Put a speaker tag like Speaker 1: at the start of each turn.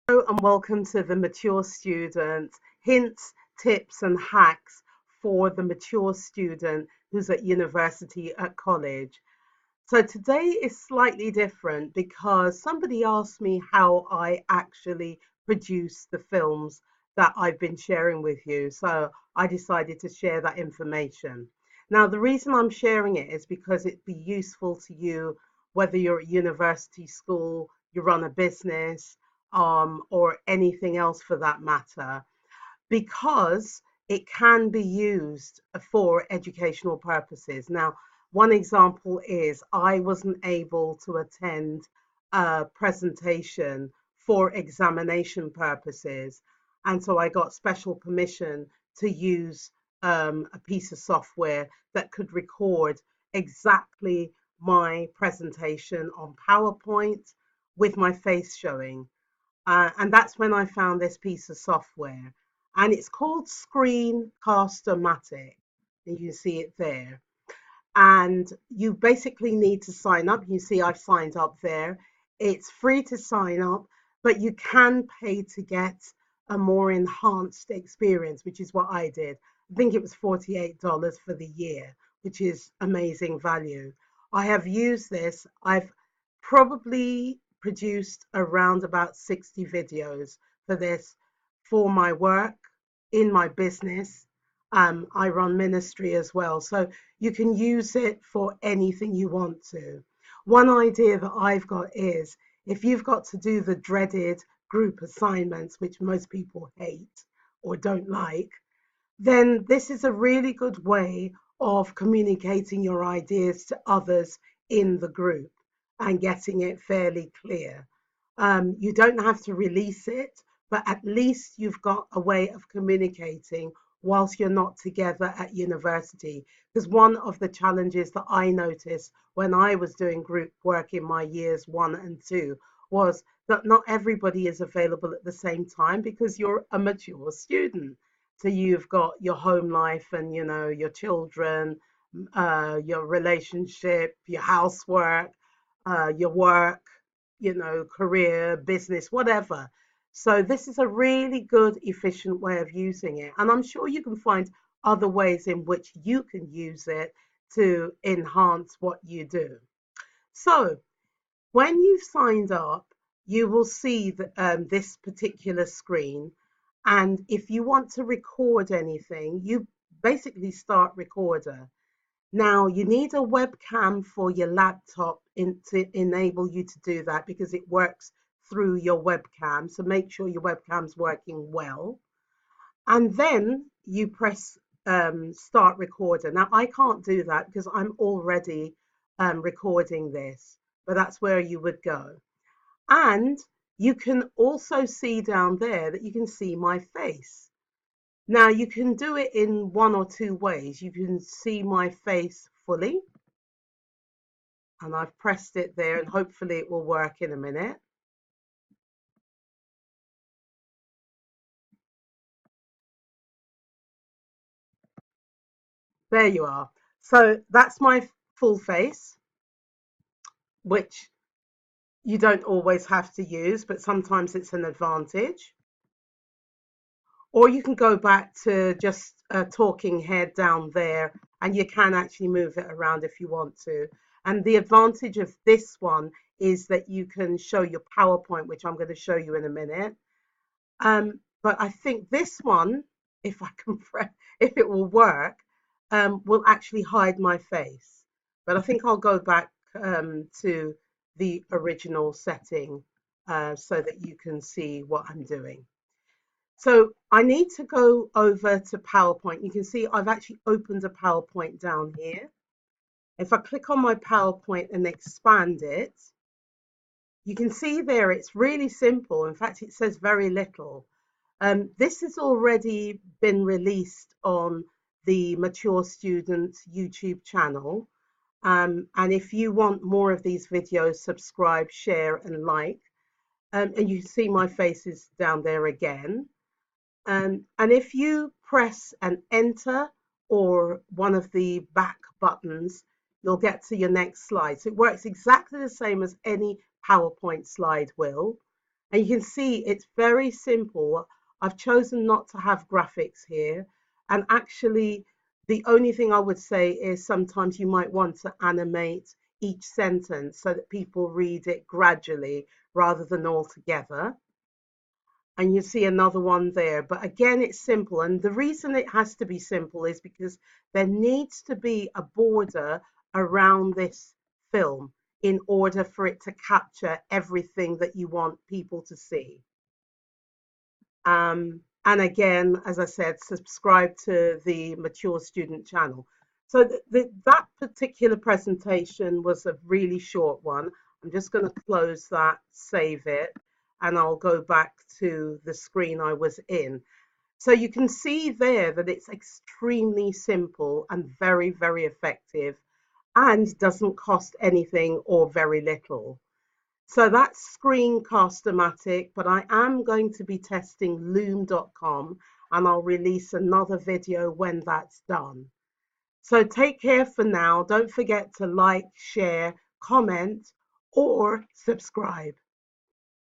Speaker 1: Hello and welcome to the Mature Student Hints, Tips and Hacks for the mature student who's at university, at college. So today is slightly different because somebody asked me how I actually produce the films that I've been sharing with you. So I decided to share that information. Now, the reason I'm sharing it is because it'd be useful to you, whether you're at university, school, you run a business, or anything else for that matter, because it can be used for educational purposes. Now, one example is I wasn't able to attend a presentation for examination purposes, and so I got special permission to use a piece of software that could record exactly my presentation on PowerPoint with my face showing. And that's when I found this piece of software. And it's called Screencaster Matic. And you can see it there. And you basically need to sign up. You see I've signed up there. It's free to sign up, but you can pay to get a more enhanced experience, which is what I did. I think it was $48 for the year, which is amazing value. I have used this. I've probably produced around about 60 videos for this, for my work, in my business. I run ministry as well. So you can use it for anything you want to. One idea that I've got is, if you've got to do the dreaded group assignments, which most people hate or don't like, then this is a really good way of communicating your ideas to others in the group and getting it fairly clear. You don't have to release it, but at least you've got a way of communicating whilst you're not together at university. Because one of the challenges that I noticed when I was doing group work in my years 1 and 2 was that not everybody is available at the same time because you're a mature student. So you've got your home life and, your children, your relationship, your housework, your work, career, business, whatever. So this is a really good, efficient way of using it. And I'm sure you can find other ways in which you can use it to enhance what you do. So when you've signed up, you will see this particular screen. And if you want to record anything, you basically start recorder. Now, you need a webcam for your laptop to enable you to do that, because it works through your webcam. So make sure your webcam's working well. And then you press start recorder. Now, I can't do that because I'm already recording this, but that's where you would go. And you can also see down there that you can see my face. Now, you can do it in one or two ways. You can see my face fully, and I've pressed it there, and hopefully it will work in a minute. There you are. So that's my full face, which you don't always have to use, but sometimes it's an advantage. Or you can go back to just a talking head down there, and you can actually move it around if you want to. And the advantage of this one is that you can show your PowerPoint, which I'm going to show you in a minute. But I think this one, if I can, if it will work, will actually hide my face. But I think I'll go back to the original setting so that you can see what I'm doing. So I need to go over to PowerPoint. You can see I've actually opened a PowerPoint down here. If I click on my PowerPoint and expand it, you can see there it's really simple. In fact, it says very little. This has already been released on the Mature Students YouTube channel. And if you want more of these videos, subscribe, share, and like. And you can see my face is down there again. And if you press an enter or one of the back buttons, you'll get to your next slide. So it works exactly the same as any PowerPoint slide will. And you can see it's very simple. I've chosen not to have graphics here. And actually, the only thing I would say is sometimes you might want to animate each sentence so that people read it gradually rather than all together. And you see another one there. But again, it's simple. And the reason it has to be simple is because there needs to be a border around this film in order for it to capture everything that you want people to see. And again, as I said, subscribe to the Mature Student channel. So that particular presentation was a really short one. I'm just going to close that, save it, and I'll go back to the screen I was in. So you can see there that it's extremely simple and very, very effective and doesn't cost anything or very little. So that's Screencast-O-Matic, but I am going to be testing loom.com and I'll release another video when that's done. So take care for now. Don't forget to like, share, comment, or subscribe.